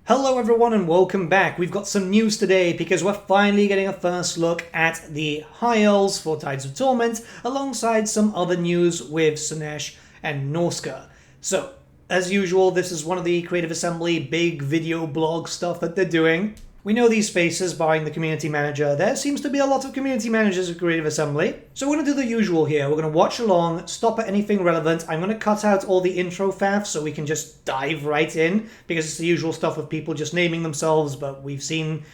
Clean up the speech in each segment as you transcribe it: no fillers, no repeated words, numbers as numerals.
Hello everyone and welcome back. We've got some news today because we're finally getting a first look at the High Elves for Tides of Torment alongside some other news with SLAANESH and NORSCA. So, as usual, this is one of the Creative Assembly big video blog stuff that they're doing. We know these faces, barring the community manager. There seems to be a lot of community managers at Creative Assembly. So we're going to do the usual here. We're going to watch along, stop at anything relevant. I'm going to cut out all the intro faff so we can just dive right in, because it's the usual stuff of people just naming themselves, but we've seen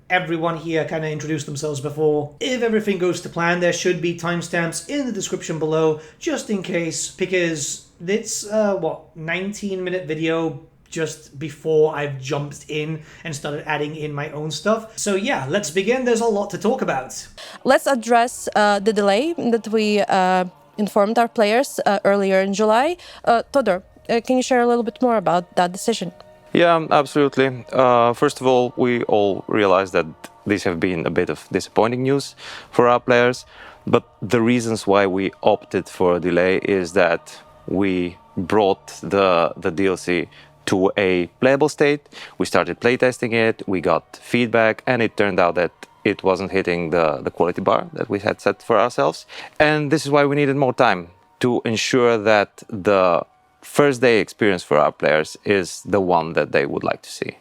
everyone here kind of introduce themselves before. If everything goes to plan, there should be timestamps in the description below, just in case, because it's, 19-minute video just before I've jumped in and started adding in my own stuff. So yeah, let's begin. There's a lot to talk about. Let's address the delay that we informed our players earlier in July. Todor, can you share a little bit more about that decision? Yeah, absolutely. First of all, we all realize that these have been a bit of disappointing news for our players, but the reasons why we opted for a delay is that we brought the DLC to a playable state. We started playtesting it, we got feedback, and it turned out that it wasn't hitting the quality bar that we had set for ourselves. And this is why we needed more time to ensure that the first day experience for our players is the one that they would like to see.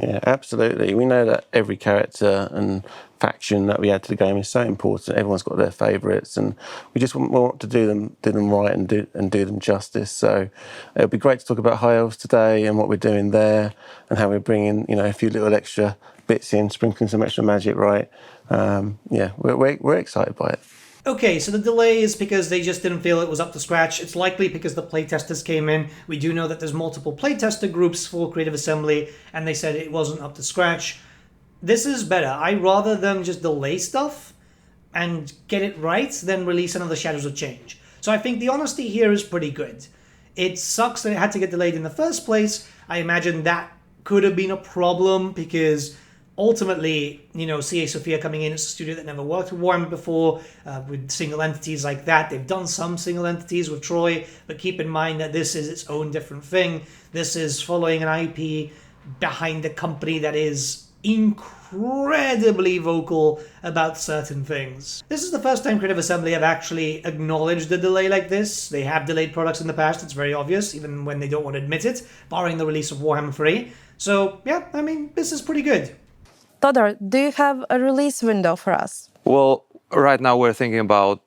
Yeah, absolutely. We know that every character and faction that we add to the game is so important. Everyone's got their favourites, and we just want to do them right and do them justice. So it'll be great to talk about High Elves today and what we're doing there, and how we're bringing a few little extra bits in, sprinkling some extra magic right. Yeah, we're excited by it. Okay, so the delay is because they just didn't feel it was up to scratch. It's likely because the playtesters came in. We do know that there's multiple playtester groups for Creative Assembly, and they said it wasn't up to scratch. This is better. I'd rather them just delay stuff and get it right than release another Shadows of Change. So I think the honesty here is pretty good. It sucks that it had to get delayed in the first place. I imagine that could have been a problem because ultimately, CA Sophia coming in, it's a studio that never worked with Warhammer before, with single entities like that. They've done some single entities with Troy, but keep in mind that this is its own different thing. This is following an IP behind a company that is incredibly vocal about certain things. This is the first time Creative Assembly have actually acknowledged a delay like this. They have delayed products in the past, it's very obvious, even when they don't want to admit it, barring the release of Warhammer 3. So yeah, I mean, this is pretty good. Todor, do you have a release window for us? Well, right now we're thinking about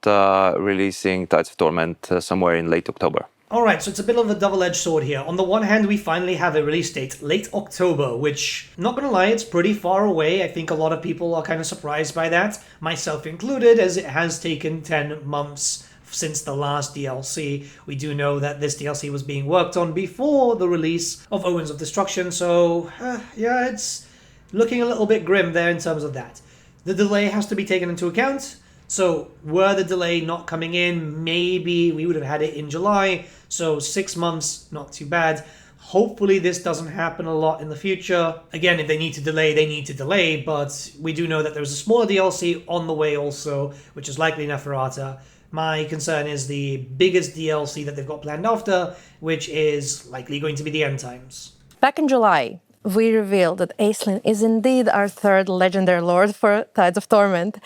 releasing Tides of Torment somewhere in late October. Alright, so it's a bit of a double-edged sword here. On the one hand, we finally have a release date, late October, which, not gonna lie, it's pretty far away. I think a lot of people are kind of surprised by that, myself included, as it has taken 10 months since the last DLC. We do know that this DLC was being worked on before the release of Owens of Destruction, so yeah, it's looking a little bit grim there in terms of that. The delay has to be taken into account. So were the delay not coming in, maybe we would have had it in July. So 6 months, not too bad. Hopefully this doesn't happen a lot in the future. Again, if they need to delay, they need to delay. But we do know that there's a smaller DLC on the way also, which is likely Neferata. My concern is the biggest DLC that they've got planned after, which is likely going to be the End Times. Back in July, we revealed that AISLINN is indeed our third legendary lord for Tides of Torment.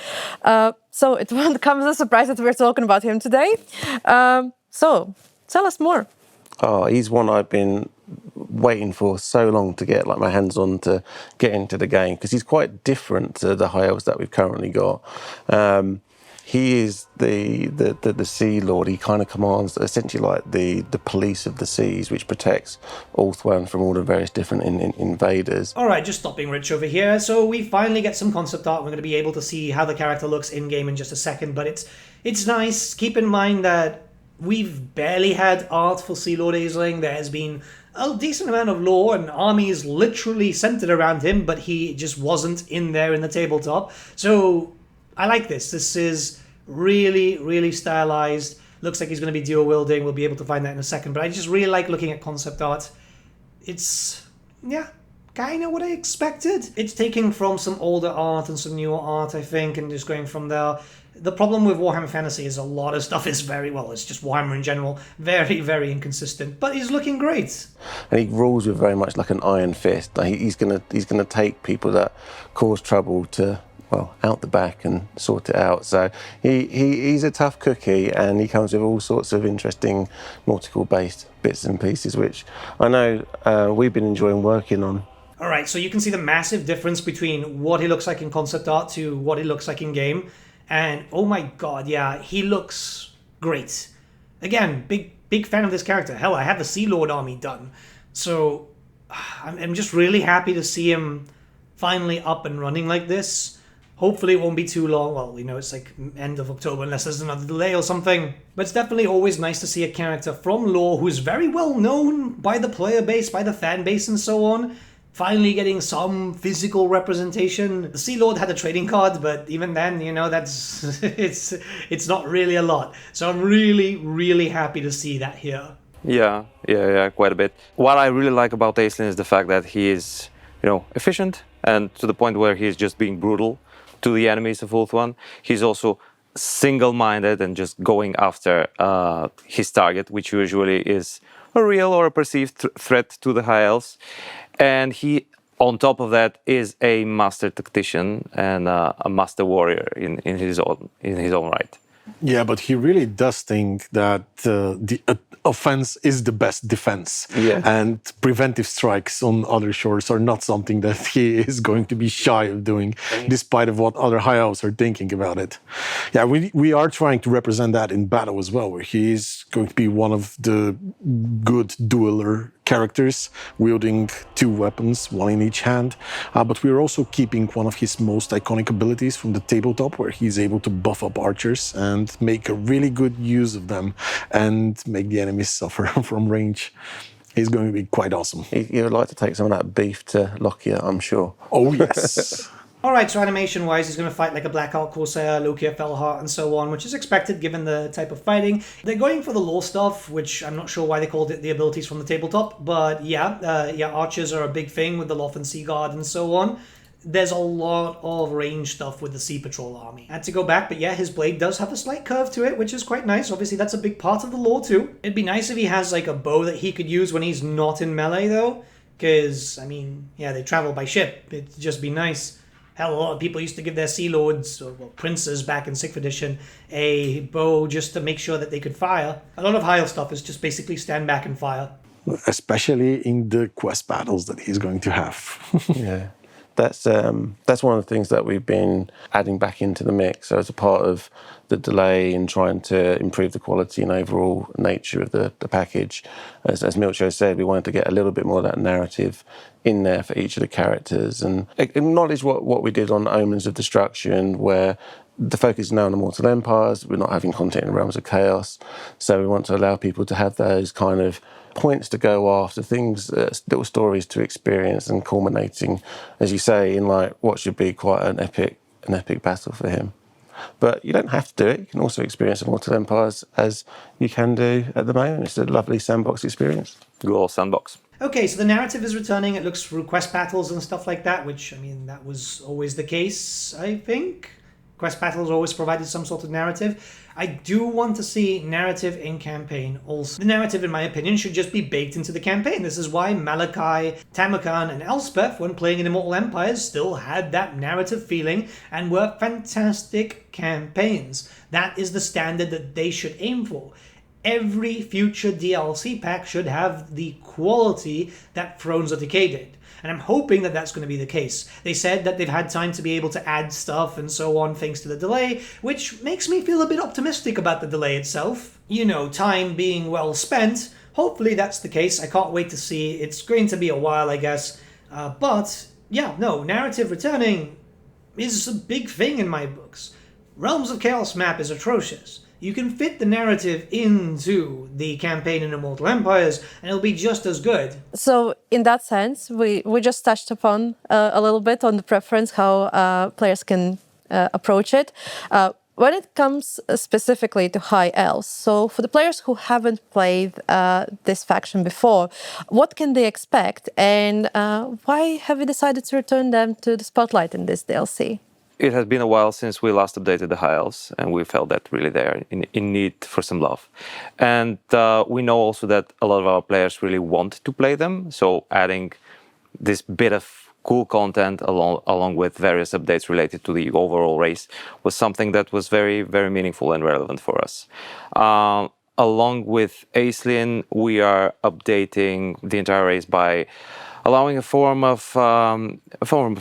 So it won't come as a surprise that we're talking about him today. So tell us more. Oh, he's one I've been waiting for so long to get my hands on to get into the game, because he's quite different to the High Elves that we've currently got. He is the Sea Lord. He kind of commands essentially like the police of the seas, which protects Ulthuan from all the various different invaders. Alright, just stopping Rich over here. So we finally get some concept art. We're going to be able to see how the character looks in-game in just a second, but it's nice. Keep in mind that we've barely had art for Sea Lord Aisling. There has been a decent amount of lore and armies literally centered around him, but he just wasn't in there in the tabletop. So I like this. This is really, really stylized. Looks like he's going to be dual wielding. We'll be able to find that in a second. But I just really like looking at concept art. It's, yeah, kind of what I expected. It's taking from some older art and some newer art, I think, and just going from there. The problem with Warhammer Fantasy is a lot of stuff is very, well, it's just Warhammer in general, very, very inconsistent, but he's looking great. And he rules with very much like an iron fist. Like he's gonna take people that cause trouble to, well, out the back and sort it out. So he's a tough cookie, and he comes with all sorts of interesting nautical-based bits and pieces, which I know we've been enjoying working on. All right, so you can see the massive difference between what he looks like in concept art to what he looks like in game. And oh my god, yeah, he looks great. Again, big fan of this character. Hell, I have the Sea Lord army done. So I'm just really happy to see him finally up and running like this. Hopefully it won't be too long. Well, you know, it's like end of October unless there's another delay or something. But it's definitely always nice to see a character from lore who's very well known by the player base, by the fan base and so on, finally getting some physical representation. The Sea Lord had a trading card, but even then, you know, that's it's not really a lot. So I'm really, really happy to see that here. Yeah, quite a bit. What I really like about AISLINN is the fact that he is, you know, efficient, and to the point where he's just being brutal to the enemies of Ulthuan. He's also single-minded and just going after his target, which usually is a real or a perceived threat to the High Elves. And he, on top of that, is a master tactician and a master warrior in his own right. Yeah, but he really does think that the offense is the best defense. Yeah. And preventive strikes on other shores are not something that he is going to be shy of doing, despite of what other High Elves are thinking about it. Yeah, we are trying to represent that in battle as well, where he is going to be one of the good dueler characters, wielding 2 weapons, 1 in each hand. But we're also keeping one of his most iconic abilities from the tabletop, where he's able to buff up archers and make a really good use of them and make the enemies suffer from range. He's going to be quite awesome. You would like to take some of that beef to Lockyer, I'm sure. Oh, yes. Alright, so animation-wise, he's going to fight like a Black Hawk Corsair, Lokia, Fellheart, and so on, which is expected given the type of fighting. They're going for the lore stuff, which I'm not sure why they called it the abilities from the tabletop, but yeah, archers are a big thing with the Lothen Sea Guard and so on. There's a lot of range stuff with the Sea Patrol army. I had to go back, but yeah, his blade does have a slight curve to it, which is quite nice. Obviously, that's a big part of the lore too. It'd be nice if he has like a bow that he could use when he's not in melee though, because, I mean, yeah, they travel by ship. It'd just be nice. Hell, a lot of people used to give their Sea Lords, or well, princes back in 6th edition, a bow just to make sure that they could fire. A lot of High Elf stuff is just basically stand back and fire. Especially in the quest battles that he's going to have. Yeah. That's one of the things that we've been adding back into the mix. So as a part of the delay in trying to improve the quality and overall nature of the package, as Milcho said, we wanted to get a little bit more of that narrative in there for each of the characters and acknowledge what we did on Omens of Destruction, where the focus is now on the Mortal Empires. We're not having content in Realms of Chaos. So we want to allow people to have those kind of points to go after, things, little stories to experience, and culminating, as you say, in like what should be quite an epic battle for him. But you don't have to do it. You can also experience the Mortal Empires as you can do at the moment. It's a lovely sandbox experience. Good old sandbox. Okay, so the narrative is returning. It looks through quest battles and stuff like that, which, I mean, that was always the case, I think. Quest battles always provided some sort of narrative. I do want to see narrative in campaign also. The narrative, in my opinion, should just be baked into the campaign. This is why Malachi, Tamarkan, and Elspeth, when playing in Immortal Empires, still had that narrative feeling and were fantastic campaigns. That is the standard that they should aim for. Every future DLC pack should have the quality that Thrones of Decay did. And I'm hoping that that's going to be the case. They said that they've had time to be able to add stuff and so on thanks to the delay, which makes me feel a bit optimistic about the delay itself. You know, time being well spent. Hopefully that's the case. I can't wait to see. It's going to be a while, I guess. But, yeah, no, narrative returning is a big thing in my books. Realms of Chaos map is atrocious. You can fit the narrative into the campaign in Immortal Empires, and it'll be just as good. So in that sense, we just touched upon a little bit on the preference, how players can approach it. when it comes specifically to High Elves, so for the players who haven't played this faction before, what can they expect, and why have you decided to return them to the spotlight in this DLC? It has been a while since we last updated the High Elves, and we felt that really they're in need for some love. And we know also that a lot of our players really want to play them, so adding this bit of cool content along with various updates related to the overall race was something that was very, very meaningful and relevant for us. Along with AISLINN, we are updating the entire race by allowing a form of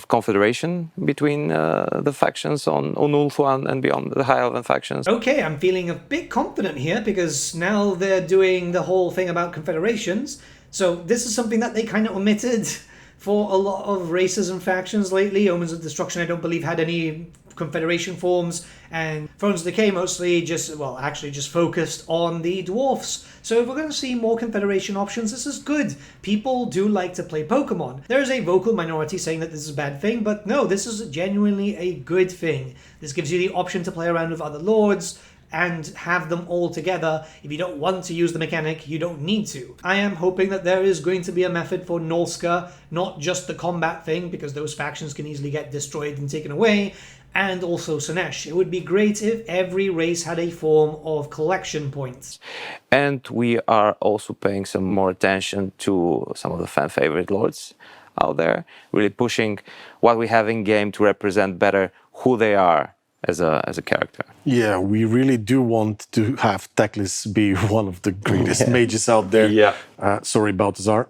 confederation between the factions on Ulthuan and beyond the High Elven factions. Okay, I'm feeling a bit confident here because now they're doing the whole thing about confederations. So this is something that they kind of omitted for a lot of races and factions lately. Omens of Destruction, I don't believe, had any confederation forms, and Thrones of Decay mostly just focused on the dwarfs. So if we're going to see more confederation options, this is good. People do like to play Pokemon. There is a vocal minority saying that this is a bad thing, but no, this is genuinely a good thing. This gives you the option to play around with other lords and have them all together. If you don't want to use the mechanic, you don't need to. I am hoping that there is going to be a method for NORSCA, not just the combat thing, because those factions can easily get destroyed and taken away, and also SLAANESH. It would be great if every race had a form of collection points. And we are also paying some more attention to some of the fan favorite lords out there, really pushing what we have in game to represent better who they are as a character. Yeah, we really do want to have TECLIS be one of the greatest mages out there. Yeah. Sorry, Balthazar.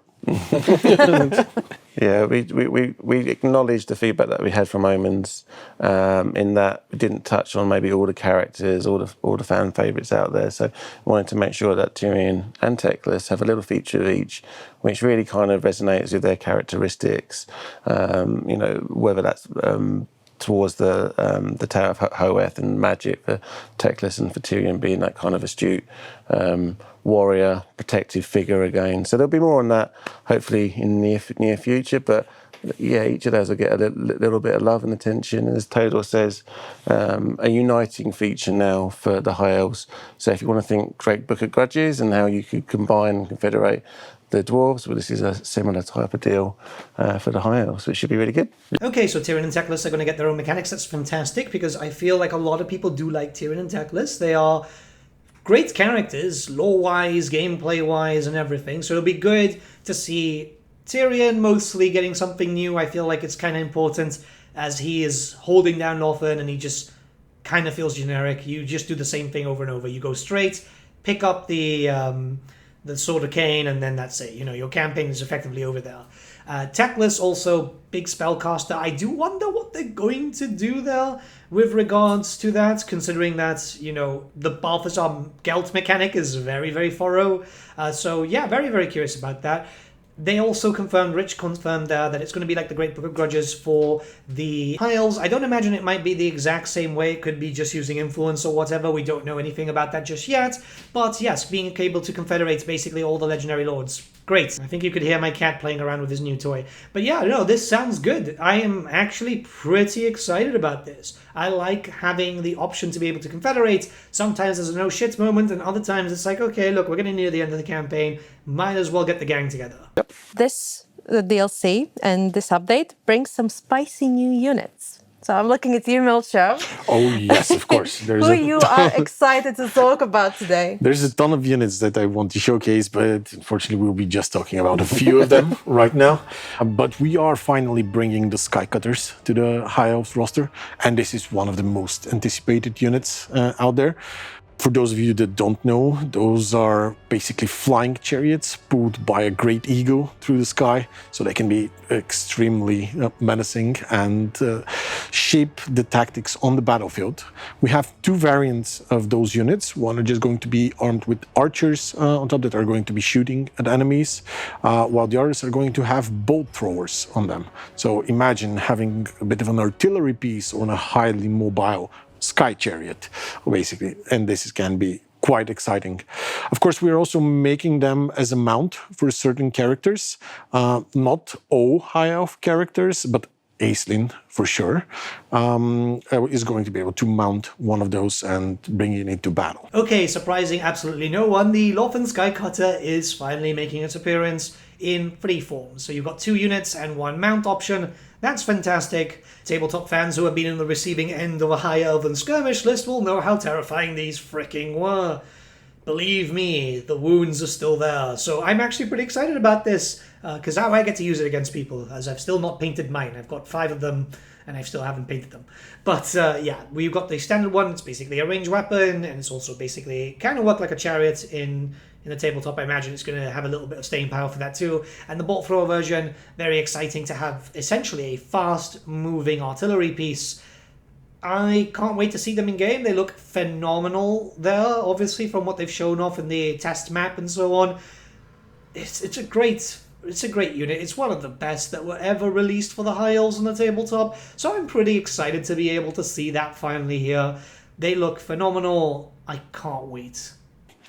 Yeah, we acknowledged the feedback that we had from Omens, in that we didn't touch on maybe all the characters, all the fan favourites out there. So we wanted to make sure that TYRION and TECLIS have a little feature of each, which really kind of resonates with their characteristics. You know, whether that's towards the Tower of Hoeth and magic for TECLIS, and for TYRION being that kind of astute warrior, protective figure again. So there'll be more on that, hopefully, in the near future. But yeah, each of those will get a little bit of love and attention. As Todor says, a uniting feature now for the High Elves. So if you want to think Great Book of Grudges and how you could combine and confederate the dwarves, well, this is a similar type of deal for the High Elves, which should be really good. Okay, so TYRION and TECLIS are going to get their own mechanics. That's fantastic, because I feel like a lot of people do like TYRION and TECLIS. They are great characters, lore-wise, gameplay-wise, and everything. So it'll be good to see TYRION mostly getting something new. I feel like it's kind of important, as he is holding down LOTHERN and he just kind of feels generic. You just do the same thing over and over. You go straight, pick up the Sword of Cain, and then that's it. You know, your campaign is effectively over there. TECLIS, also big spellcaster. I do wonder what they're going to do there with regards to that, considering that, you know, the Balthazar Gelt mechanic is very, very thorough. So yeah, very, very curious about that. They also confirmed, Rich confirmed that it's going to be like the Great Book of Grudges for the High Elves. I don't imagine it might be the exact same way. It could be just using influence or whatever. We don't know anything about that just yet. But yes, being able to confederate basically all the legendary lords. Great. I think you could hear my cat playing around with his new toy. But yeah, no, this sounds good. I am actually pretty excited about this. I like having the option to be able to confederate. Sometimes there's a no shit moment, and other times it's like, okay, look, we're getting near the end of the campaign. Might as well get the gang together. Yep. This DLC and this update brings some spicy new units. So I'm looking at you, Milcho. Oh, yes, of course. Who you are excited to talk about today. There's a ton of units that I want to showcase, but unfortunately we'll be just talking about a few of them right now. But we are finally bringing the Skycutters to the High Elves roster, and this is one of the most anticipated units out there. For those of you that don't know, those are basically flying chariots pulled by a great eagle through the sky, so they can be extremely menacing and shape the tactics on the battlefield. We have two variants of those units. One are just going to be armed with archers on top that are going to be shooting at enemies, while the others are going to have bolt throwers on them. So imagine having a bit of an artillery piece on a highly mobile sky chariot, basically, and this can be quite exciting. Of course, we're also making them as a mount for certain characters, not all High Elf characters, but AISLINN for sure, is going to be able to mount one of those and bring it into battle. Okay, surprising absolutely no one, the LOTHERN Skycutter is finally making its appearance in free form. So you've got 2 units and 1 mount option. That's fantastic. Tabletop fans who have been in the receiving end of a High Elven skirmish list will know how terrifying these fricking were. Believe me, the wounds are still there. So I'm actually pretty excited about this, because now I get to use it against people, as I've still not painted mine. I've got 5 of them, and I still haven't painted them. But yeah, we've got the standard one. It's basically a ranged weapon, and it's also basically kind of work like a chariot in the tabletop. I imagine it's going to have a little bit of staying power for that too. And the bolt thrower version, very exciting to have essentially a fast-moving artillery piece. I can't wait to see them in game. They look phenomenal there, obviously, from what they've shown off in the test map and so on. It's a great unit. It's one of the best that were ever released for the High Elves on the tabletop. So I'm pretty excited to be able to see that finally here. They look phenomenal. I can't wait.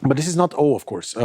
But this is not all, of course.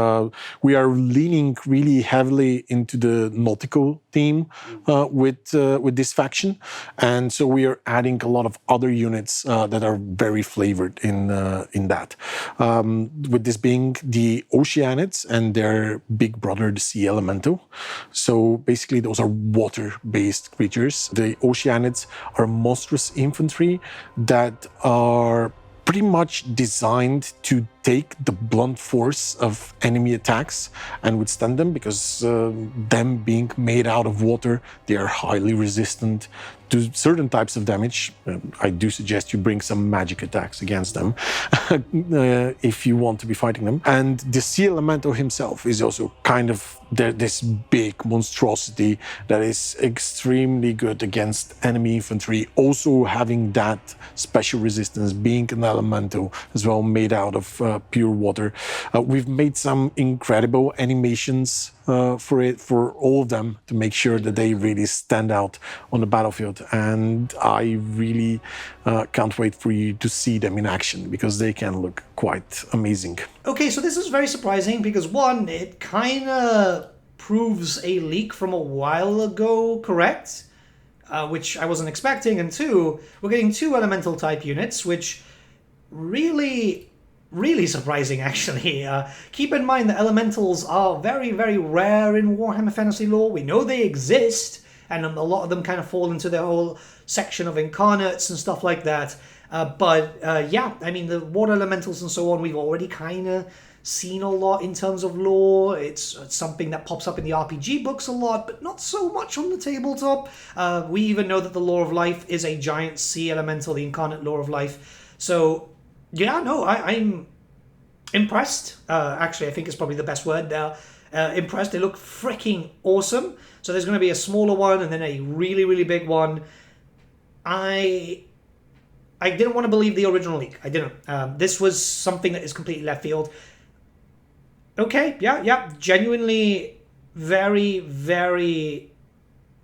We are leaning really heavily into the nautical theme with this faction, and so we are adding a lot of other units that are very flavored in that. With this being the Oceanids and their big brother, the Sea Elemental. So basically, those are water-based creatures. The Oceanids are monstrous infantry that are pretty much designed to take the blunt force of enemy attacks and withstand them, because them being made out of water, they are highly resistant to certain types of damage. I do suggest you bring some magic attacks against them if you want to be fighting them. And the Sea Elemental himself is also kind of this big monstrosity that is extremely good against enemy infantry, also having that special resistance, being an elemental as well, made out of pure water. We've made some incredible animations for all of them to make sure that they really stand out on the battlefield, and I really can't wait for you to see them in action, because they can look quite amazing. Okay, so this is very surprising because one, it kind of proves a leak from a while ago, correct? Which I wasn't expecting, and two, we're getting 2 elemental type units, which really surprising, actually. Keep in mind that elementals are very, very rare in Warhammer Fantasy lore. We know they exist, and a lot of them kind of fall into their whole section of incarnates and stuff like that. Yeah, I mean, the water elementals and so on, we've already kind of seen a lot in terms of lore. It's something that pops up in the RPG books a lot, but not so much on the tabletop. We even know that the Lore of Life is a giant sea elemental, the incarnate Lore of Life. So yeah, no, I'm impressed. Actually, I think is probably the best word there. Impressed. They look freaking awesome. So there's going to be a smaller one and then a really, really big one. I didn't want to believe the original leak. I didn't. This was something that is completely left field. Okay, yeah. Genuinely very, very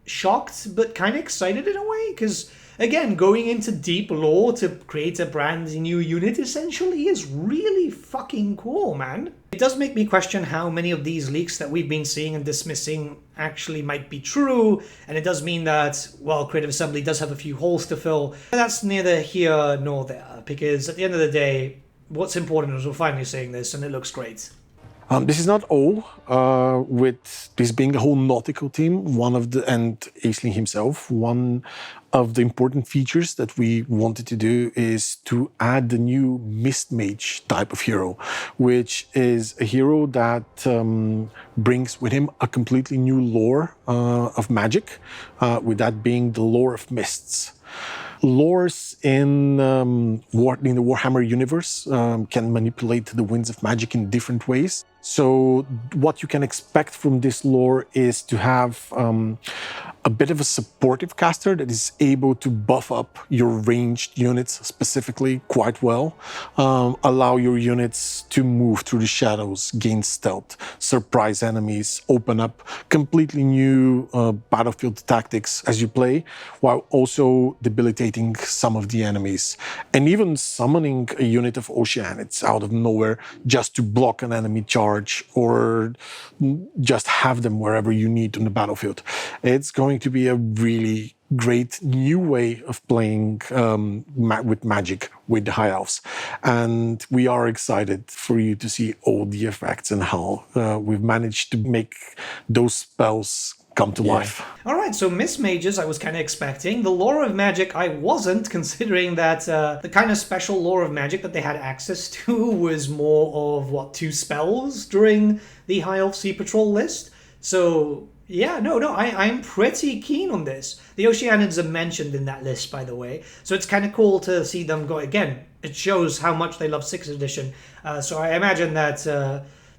shocked, but kind of excited in a way, because again, going into deep lore to create a brand new unit essentially is really fucking cool, man. It does make me question how many of these leaks that we've been seeing and dismissing actually might be true, and it does mean that, well, Creative Assembly does have a few holes to fill, but that's neither here nor there, because at the end of the day, what's important is we're finally seeing this, and it looks great. This is not all. With this being the whole nautical team, and AISLINN himself, one of the important features that we wanted to do is to add the new Mist Mage type of hero, which is a hero that brings with him a completely new lore of magic, with that being the lore of mists. Lores in the Warhammer universe can manipulate the winds of magic in different ways. So what you can expect from this lore is to have a bit of a supportive caster that is able to buff up your ranged units specifically quite well, allow your units to move through the shadows, gain stealth, surprise enemies, open up completely new battlefield tactics as you play, while also debilitating some of the enemies, and even summoning a unit of Oceanids out of nowhere just to block an enemy charge or just have them wherever you need on the battlefield. It's going to be a really great new way of playing with Magic with the High Elves. And we are excited for you to see all the effects and how we've managed to make those spells come to life. All right, so Miss Mages I was kind of expecting. The lore of Magic I wasn't, considering that the kind of special lore of Magic that they had access to was more of, what, 2 spells during the High Elf Sea Patrol list. So, yeah, I'm pretty keen on this. The Oceanids are mentioned in that list, by the way, so it's kind of cool to see them go again. It shows how much they love 6th edition, so I imagine that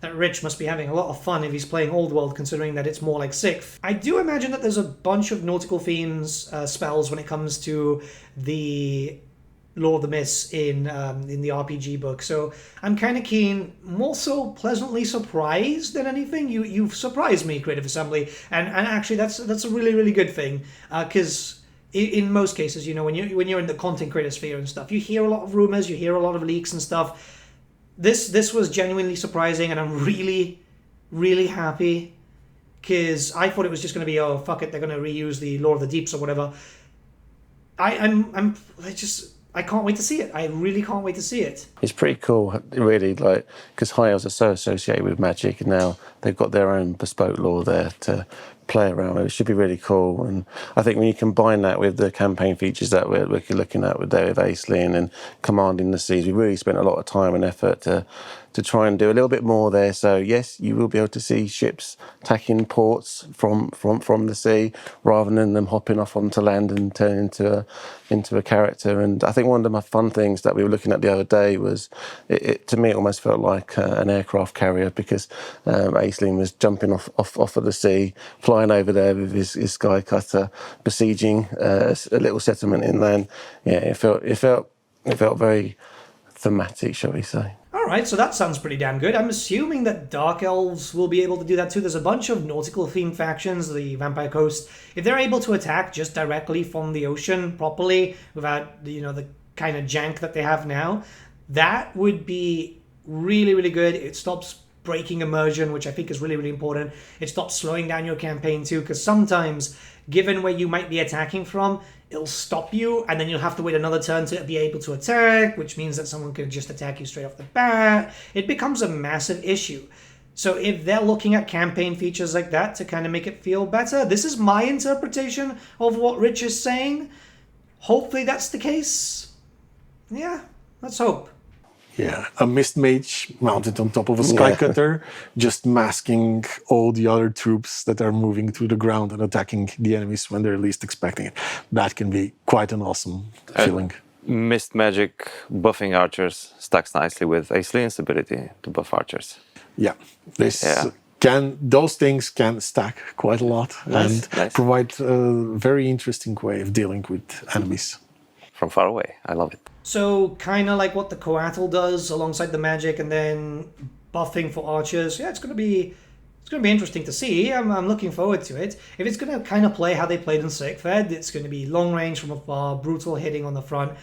that Rich must be having a lot of fun if he's playing Old World, considering that it's more like 6th. I do imagine that there's a bunch of nautical themes spells when it comes to the Lore of the Mists in the RPG book, so I'm kind of keen, more so pleasantly surprised than anything. You've surprised me, Creative Assembly, and actually that's a really, really good thing, because in most cases, you know, when you're in the content creator sphere and stuff, you hear a lot of rumors, you hear a lot of leaks and stuff. This was genuinely surprising, and I'm really, really happy, because I thought it was just going to be, oh fuck it, they're going to reuse the Lore of the Deeps or whatever. I can't wait to see it. I really can't wait to see it. It's pretty cool, really, like, because High Elves are so associated with Magic, and now they've got their own bespoke lore there to play around with. It should be really cool, and I think when you combine that with the campaign features that we're looking at with AISLINN and Commanding the Seas, we really spent a lot of time and effort to try and do a little bit more there. So yes, you will be able to see ships attacking ports from the sea, rather than them hopping off onto land and turning into a character. And I think one of the fun things that we were looking at the other day was, to me, it almost felt like an aircraft carrier, because AISLINN was jumping off of the sea, flying over there with his skycutter, besieging a little settlement inland. Yeah, it felt very thematic, shall we say. Alright, so that sounds pretty damn good. I'm assuming that Dark Elves will be able to do that too. There's a bunch of nautical-themed factions, the Vampire Coast. If they're able to attack just directly from the ocean properly, without, the kind of jank that they have now, that would be really, really good. It stops breaking immersion, which I think is really, really important. It stops slowing down your campaign too, because sometimes, given where you might be attacking from, it'll stop you, and then you'll have to wait another turn to be able to attack, which means that someone can just attack you straight off the bat. It becomes a massive issue. So if they're looking at campaign features like that to kind of make it feel better, this is my interpretation of what Rich is saying. Hopefully that's the case. Yeah, let's hope. Yeah, a Mist Mage mounted on top of a Skycutter, just masking all the other troops that are moving through the ground and attacking the enemies when they're least expecting it. That can be quite an awesome feeling. Mist Magic buffing archers stacks nicely with AISLINN's ability to buff archers. Yeah, those things can stack quite a lot and provide a very interesting way of dealing with enemies. From far away, I love it. So kind of like what the Coatl does alongside the magic, and then buffing for archers. Yeah, it's gonna be interesting to see. I'm looking forward to it. If it's gonna kind of play how they played in 6th Ed, it's gonna be long range from afar, brutal hitting on the front.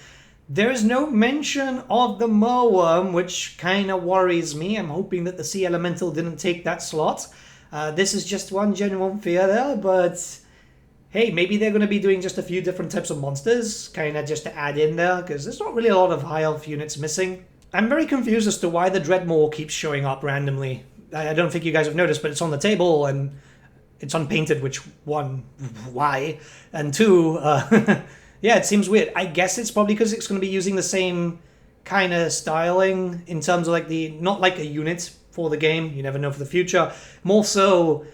There is no mention of the Merworm, which kind of worries me. I'm hoping that the Sea Elemental didn't take that slot. This is just one genuine fear there, but hey, maybe they're going to be doing just a few different types of monsters, kind of just to add in there, because there's not really a lot of High Elf units missing. I'm very confused as to why the DREADMAW keeps showing up randomly. I don't think you guys have noticed, but it's on the table, and it's unpainted, which, one, why? And two, yeah, it seems weird. I guess it's probably because it's going to be using the same kind of styling in terms of like not like a unit for the game, you never know for the future, more so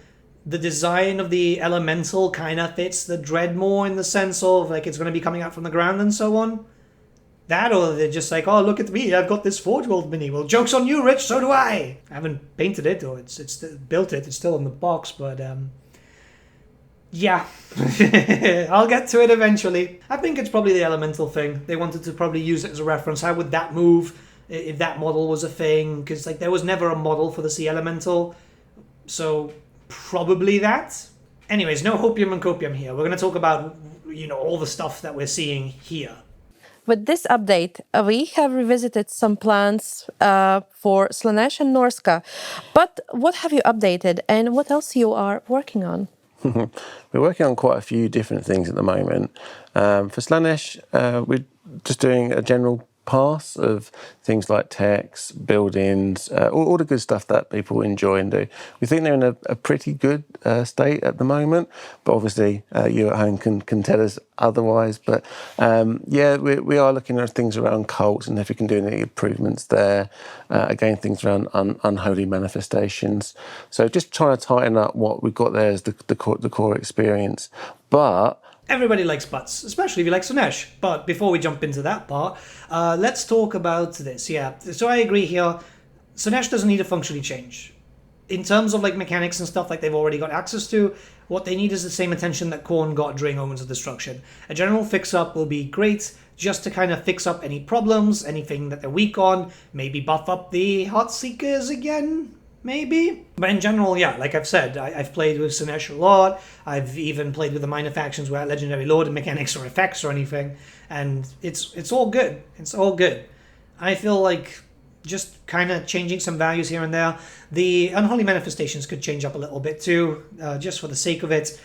the design of the elemental kind of fits the DREADMAW in the sense of like it's going to be coming out from the ground and so on. That, or they're just like, oh, look at me, I've got this Forge World mini. Well, joke's on you, Rich, so do I. I haven't painted it, or it's built it, it's still in the box, but yeah. I'll get to it eventually. I think it's probably the elemental thing. They wanted to probably use it as a reference. How would that move if that model was a thing? Because like there was never a model for the Sea Elemental, so probably that. Anyways, no hopium and copium here. We're going to talk about, all the stuff that we're seeing here. With this update, we have revisited some plans for SLAANESH and NORSCA. But what have you updated, and what else you are working on? We're working on quite a few different things at the moment. For SLAANESH, we're just doing a general pass of things like techs, buildings, all the good stuff that people enjoy and do. We think they're in a pretty good state at the moment, but obviously you at home can tell us otherwise. But yeah, we are looking at things around cults and if we can do any improvements there. Again, things around unholy manifestations. So just trying to tighten up what we've got there as the core experience. But everybody likes butts, especially if you like SLAANESH. But before we jump into that part, let's talk about this. Yeah, so I agree here. SLAANESH doesn't need to functionally change. In terms of like mechanics and stuff like they've already got access to, what they need is the same attention that Khorne got during Omens of Destruction. A general fix-up will be great, just to kind of fix up any problems, anything that they're weak on, maybe buff up the Heartseekers again, maybe. But in general, yeah, like I've said, I've played with SLAANESH a lot. I've even played with the minor factions without Legendary Lord and mechanics or effects or anything, and it's all good. It's all good. I feel like just kind of changing some values here and there. The Unholy Manifestations could change up a little bit too, just for the sake of it.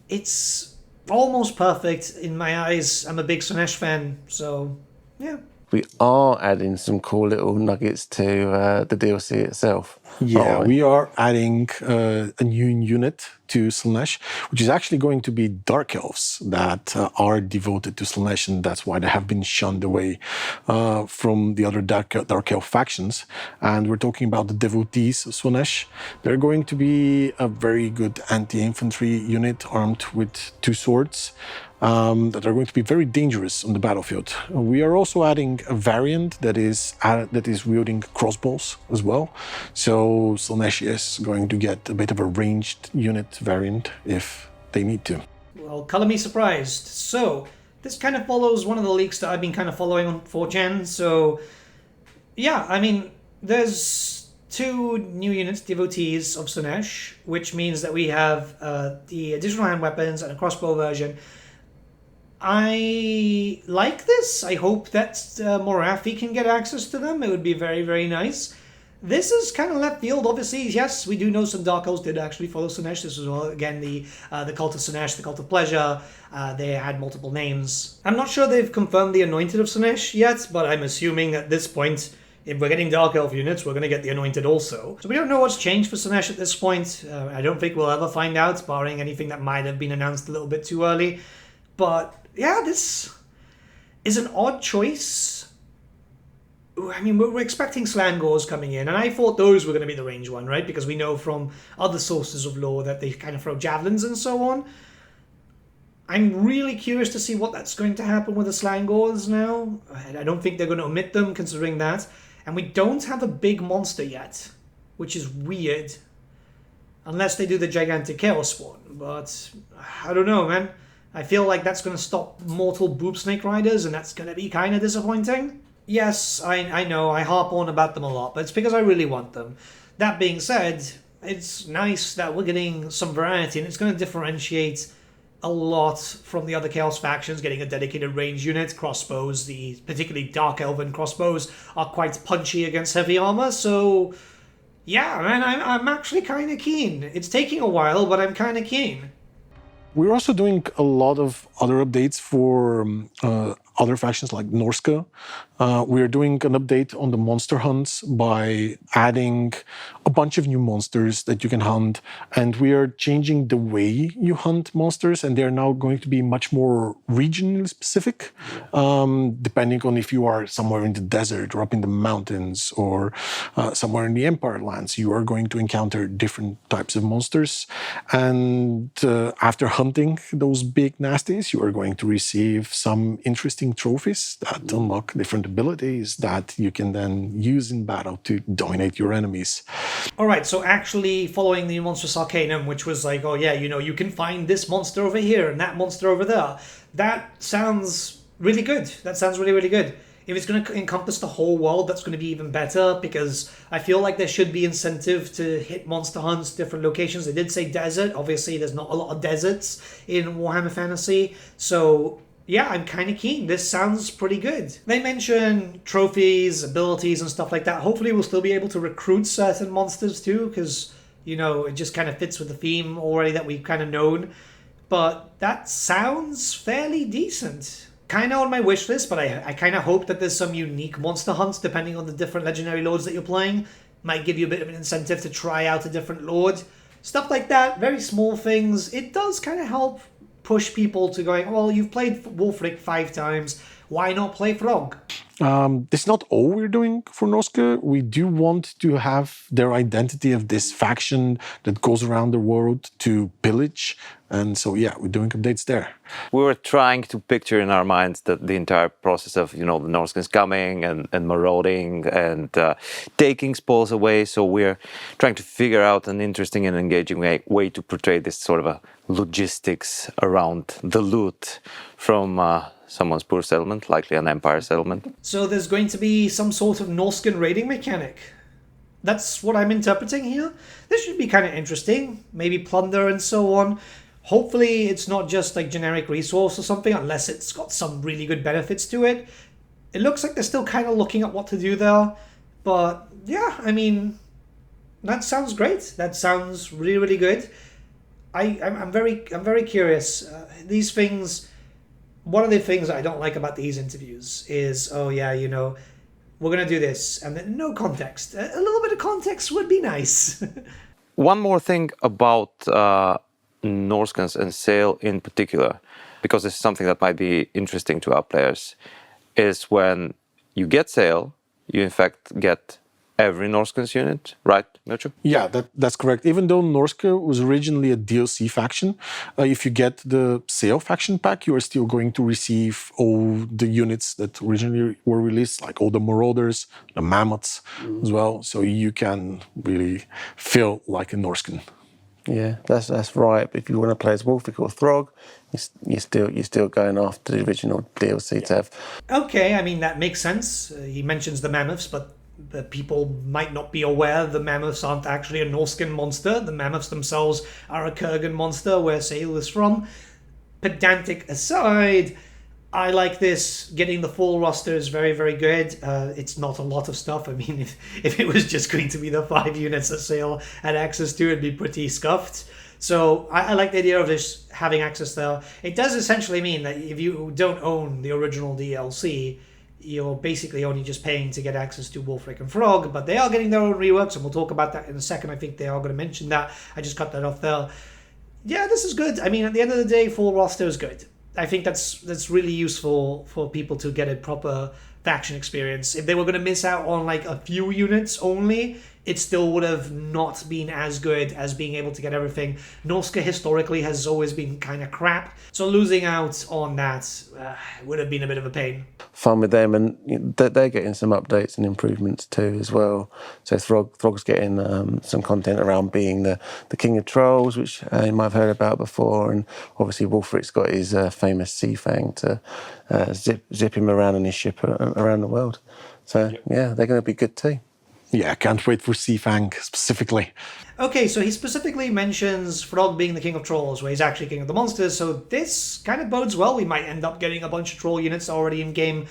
It's almost perfect in my eyes. I'm a big SLAANESH fan, so yeah. we are adding some cool little nuggets to the DLC itself. Yeah, we are adding a new unit to SLAANESH, which is actually going to be Dark Elves that are devoted to SLAANESH, and that's why they have been shunned away from the other Dark Elf factions. And we're talking about the devotees of SLAANESH. They're going to be a very good anti-infantry unit armed with 2 swords. That are going to be very dangerous on the battlefield. We are also adding a variant that is wielding crossbows as well. So SLAANESH is going to get a bit of a ranged unit variant if they need to. Well, color me surprised. So this kind of follows one of the leaks that I've been kind of following on 4chan. So yeah, I mean, there's 2 new units, devotees of SLAANESH, which means that we have the additional hand weapons and a crossbow version. I like this. I hope that Morathi can get access to them. It would be very, very nice. This is kind of left field. Obviously, yes, we do know some Dark Elves did actually follow SLAANESH. This was, again, the Cult of SLAANESH, the Cult of Pleasure. They had multiple names. I'm not sure they've confirmed the Anointed of SLAANESH yet, but I'm assuming at this point, if we're getting Dark Elf units, we're going to get the Anointed also. So we don't know what's changed for SLAANESH at this point. I don't think we'll ever find out, barring anything that might have been announced a little bit too early. But yeah, this is an odd choice. I mean, we're expecting Slangors coming in, and I thought those were going to be the range one, right? Because we know from other sources of lore that they kind of throw javelins and so on. I'm really curious to see what that's going to happen with the Slangors now. I don't think they're going to omit them, considering that. And we don't have a big monster yet, which is weird. Unless they do the gigantic Chaos Spawn. But I don't know, man. I feel like that's going to stop mortal boob snake riders, and that's going to be kind of disappointing. Yes, I know, I harp on about them a lot, but it's because I really want them. That being said, it's nice that we're getting some variety, and it's going to differentiate a lot from the other Chaos factions, getting a dedicated range unit. Crossbows, the particularly Dark Elven crossbows, are quite punchy against heavy armor, so yeah, man, I'm actually kind of keen. It's taking a while, but I'm kind of keen. We're also doing a lot of other updates for other factions like NORSCA. We're doing an update on the monster hunts by adding a bunch of new monsters that you can hunt, and we are changing the way you hunt monsters, and they're now going to be much more regionally specific, depending on if you are somewhere in the desert or up in the mountains or somewhere in the Empire lands. You are going to encounter different types of monsters, and after hunting those big nasties, you are going to receive some interesting trophies that unlock different abilities that you can then use in battle to dominate your enemies. Alright, so actually following the Monstrous Arcanum, which was like, oh yeah, you know, you can find this monster over here and that monster over there. That sounds really good. That sounds really, really good. If it's going to encompass the whole world, that's going to be even better, because I feel like there should be incentive to hit monster hunts, different locations. They did say desert. Obviously, there's not a lot of deserts in Warhammer Fantasy, so yeah, I'm kind of keen. This sounds pretty good. They mention trophies, abilities, and stuff like that. Hopefully we'll still be able to recruit certain monsters too, because You know, it just kind of fits with the theme already that we've kind of known. But that sounds fairly decent. Kind of on my wish list, but I kind of hope that there's some unique monster hunts depending on the different legendary lords that you're playing. Might give you a bit of an incentive to try out a different lord. Stuff like that, very small things. It does kind of help push people to going, well, you've played WULFRIK 5 times, why not play THROGG? This is not all we're doing for NORSCA. We do want to have their identity of this faction that goes around the world to pillage. And so, yeah, we're doing updates there. We were trying to picture in our minds that the entire process of, you know, the NORSCAs coming and marauding and taking spoils away. So we're trying to figure out an interesting and engaging way to portray this sort of a logistics around the loot from someone's poor settlement, likely an empire settlement. So there's going to be some sort of Norscan raiding mechanic. That's what I'm interpreting here. This should be kind of interesting. Maybe plunder and so on. Hopefully it's not just like generic resource or something, unless it's got some really good benefits to it. It looks like they're still kind of looking at what to do there. But yeah, I mean, that sounds great. That sounds really, really good. I'm very curious. These things... One of the things I don't like about these interviews is, oh yeah, you know, we're going to do this, and then no context. A little bit of context would be nice. One more thing about NORSCAs and SAYL in particular, because this is something that might be interesting to our players, is when you get SAYL, you in fact get every NORSCA's unit, right, Mirchu? Yeah, that's correct. Even though NORSCA was originally a DLC faction, if you get the SAYL faction pack, you are still going to receive all the units that originally were released, like all the Marauders, the Mammoths as well. So you can really feel like a NORSCAN. Yeah, that's right. But if you want to play as WULFRIK or THROGG, you're still going after the original DLC to have. Okay, I mean, that makes sense. He mentions the Mammoths, but the people might not be aware the Mammoths aren't actually a Norscan monster. The Mammoths themselves are a Kurgan monster where SAYL is from. Pedantic aside, I like this. Getting the full roster is very, very good. It's not a lot of stuff. I mean, if it was just going to be the 5 units that SAYL had access to, it'd be pretty scuffed. So I like the idea of this having access there. It does essentially mean that if you don't own the original DLC, you're basically only just paying to get access to WULFRIK and THROGG, but they are getting their own reworks, and we'll talk about that in a second. I think they are going to mention that. I just cut that off there. Yeah, this is good. I mean, at the end of the day, full roster is good. I think that's really useful for people to get a proper faction experience. If they were going to miss out on like a few units only, it still would have not been as good as being able to get everything. NORSCA historically has always been kind of crap, so losing out on that would have been a bit of a pain. Fun with them, and they're getting some updates and improvements too as well. So THROGG's getting some content around being the king of trolls, which you might have heard about before, and obviously WULFRIK's got his famous sea fang to zip him around in his ship around the world. So yeah, they're going to be good too. Yeah, can't wait for Seafang specifically. Okay, so he specifically mentions THROGG being the king of trolls, where he's actually king of the monsters, so this kind of bodes well. We might end up getting a bunch of troll units already in-game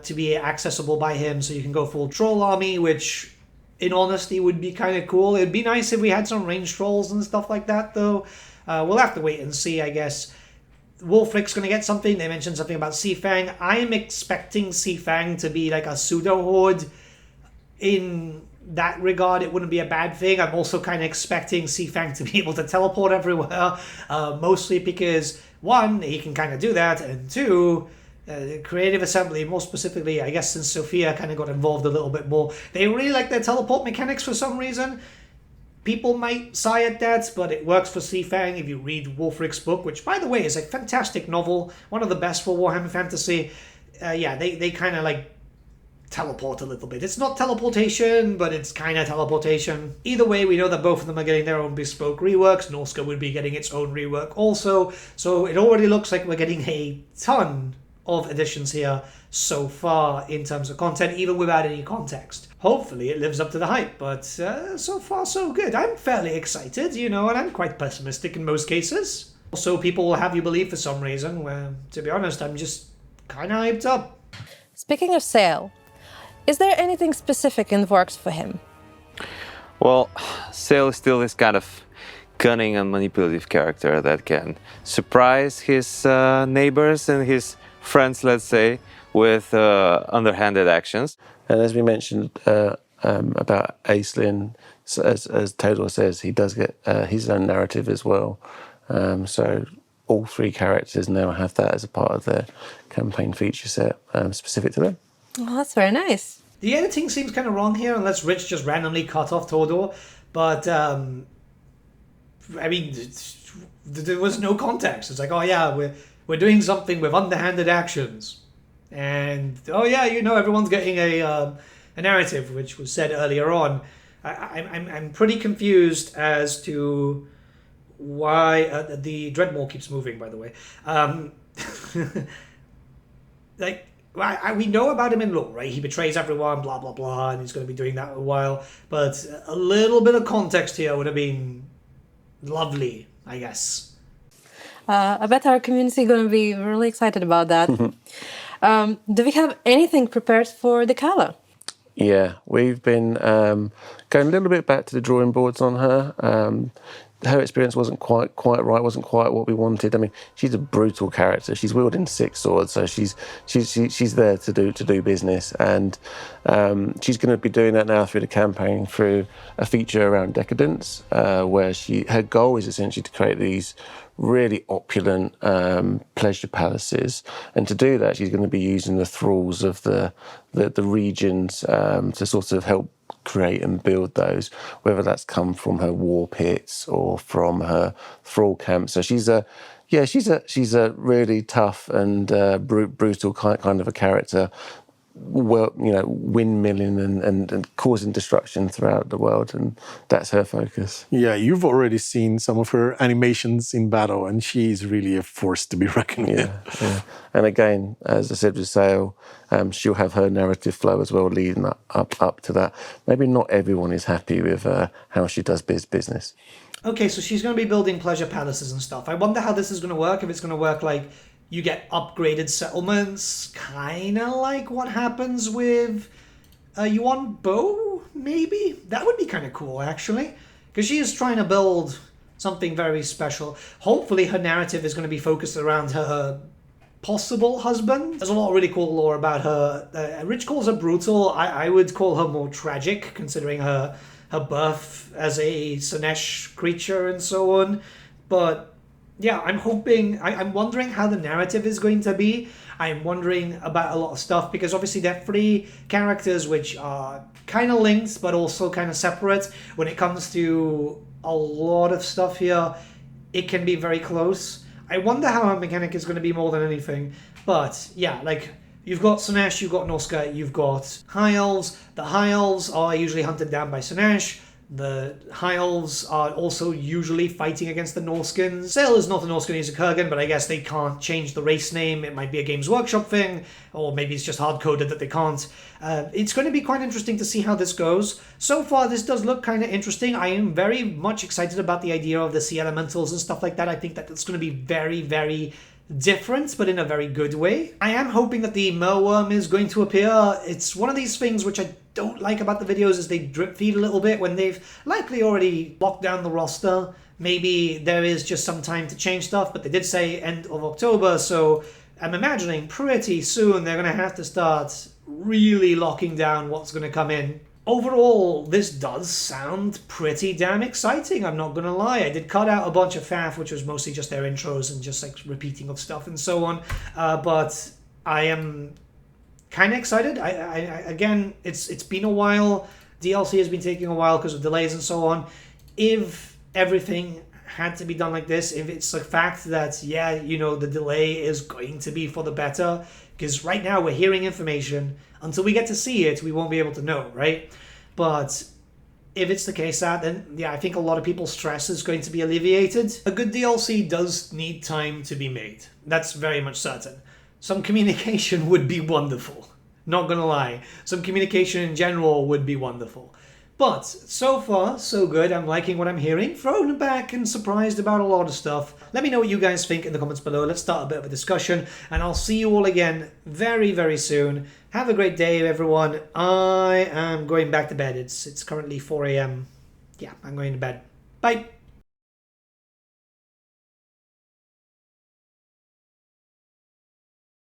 to be accessible by him, so you can go full troll army, which, in honesty, would be kind of cool. It'd be nice if we had some ranged trolls and stuff like that, though. We'll have to wait and see, I guess. WULFRIK's going to get something. They mentioned something about Seafang. I'm expecting Seafang to be like a pseudo-horde. In that regard, it wouldn't be a bad thing. I'm also kind of expecting Seafang to be able to teleport everywhere, mostly because, one, he can kind of do that, and two, Creative Assembly, more specifically, I guess since Sophia kind of got involved a little bit more, they really like their teleport mechanics for some reason. People might sigh at that, but it works for Seafang if you read WULFRIK's book, which, by the way, is a fantastic novel, one of the best for Warhammer Fantasy. Yeah, they kind of like teleport a little bit. It's not teleportation, but it's kind of teleportation. Either way, we know that both of them are getting their own bespoke reworks. NORSCA would be getting its own rework also, so it already looks like we're getting a ton of additions here so far in terms of content, even without any context. Hopefully it lives up to the hype, but so far so good. I'm fairly excited, you know, and I'm quite pessimistic in most cases. Also, people will have you believe for some reason, where, to be honest, I'm just kind of hyped up. Speaking of SAYL, is there anything specific in the works for him? Well, SAYL is still this kind of cunning and manipulative character that can surprise his neighbors and his friends, let's say, with underhanded actions. And as we mentioned about AISLINN, as Todor says, he does get his own narrative as well. So all 3 characters now have that as a part of their campaign feature set specific to them. Oh, that's very nice. The editing seems kind of wrong here, unless Rich just randomly cut off Todor. But, I mean, there was no context. It's like, oh yeah, we're doing something with underhanded actions. And, oh yeah, you know, everyone's getting a narrative, which was said earlier on. I'm pretty confused as to why the DREADMAW keeps moving, by the way. Like, we know about him in lore, right? He betrays everyone, blah, blah, blah, and he's going to be doing that a while. But a little bit of context here would have been lovely, I guess. I bet our community is going to be really excited about that. Do we have anything prepared for DECHALA? Yeah, we've been going a little bit back to the drawing boards on her. Her experience wasn't quite right, wasn't quite what we wanted. I mean, she's a brutal character. She's wielding 6 swords, so she's there to do business, and she's going to be doing that now through the campaign, through a feature around decadence, where her goal is essentially to create these really opulent pleasure palaces, and to do that, she's going to be using the thralls of the regions to sort of help create and build those, whether that's come from her war pits or from her thrall camp. So she's a really tough and brutal kind of a character. Well, you know, windmilling and causing destruction throughout the world, and that's her focus. Yeah, you've already seen some of her animations in battle, and she's really a force to be reckoned with. Yeah. And again, as I said with SAYL, she'll have her narrative flow as well, leading up to that. Maybe not everyone is happy with how she does business. Okay, so she's going to be building pleasure palaces and stuff. I wonder how this is going to work, if it's going to work like you get upgraded settlements, kind of like what happens with Yuan Bo, maybe? That would be kind of cool, actually. Because she is trying to build something very special. Hopefully her narrative is going to be focused around her possible husband. There's a lot of really cool lore about her. Rich calls her brutal. I would call her more tragic, considering her birth as a SLAANESH creature and so on. But yeah, I'm wondering how the narrative is going to be. I'm wondering about a lot of stuff, because obviously they're 3 characters which are kind of linked, but also kind of separate. When it comes to a lot of stuff here, it can be very close. I wonder how her mechanic is going to be more than anything. But yeah, like, you've got SLAANESH, you've got NORSCA, you've got High Elves. The High Elves are usually hunted down by SLAANESH. The High Elves are also usually fighting against the Norskins. SAYL is not a Norscan, he's a Kurgan, but I guess they can't change the race name. It might be a Games Workshop thing, or maybe it's just hard-coded that they can't. It's going to be quite interesting to see how this goes. So far, this does look kind of interesting. I am very much excited about the idea of the sea elementals and stuff like that. I think that it's going to be very, very different, but in a very good way. I am hoping that the Merworm is going to appear. It's one of these things which I don't like about the videos, is they drip feed a little bit when they've likely already locked down the roster. Maybe there is just some time to change stuff, but they did say end of October, so I'm imagining pretty soon they're going to have to start really locking down what's going to come in. Overall, this does sound pretty damn exciting, I'm not gonna lie. I did cut out a bunch of faff, which was mostly just their intros and just like repeating of stuff and so on, but I am kind of excited. Again, it's been a while. DLC has been taking a while because of delays and so on. If everything had to be done like this, if it's a fact that, yeah, you know, the delay is going to be for the better, because right now we're hearing information. Until we get to see it, we won't be able to know, right? But if it's the case that, then yeah, I think a lot of people's stress is going to be alleviated. A good DLC does need time to be made. That's very much certain. Some communication would be wonderful. Not gonna lie. Some communication in general would be wonderful. But so far, so good. I'm liking what I'm hearing. Thrown back and surprised about a lot of stuff. Let me know what you guys think in the comments below. Let's start a bit of a discussion, and I'll see you all again very, very soon. Have a great day, everyone. I am going back to bed. It's currently 4 a.m. yeah, I'm going to bed. Bye.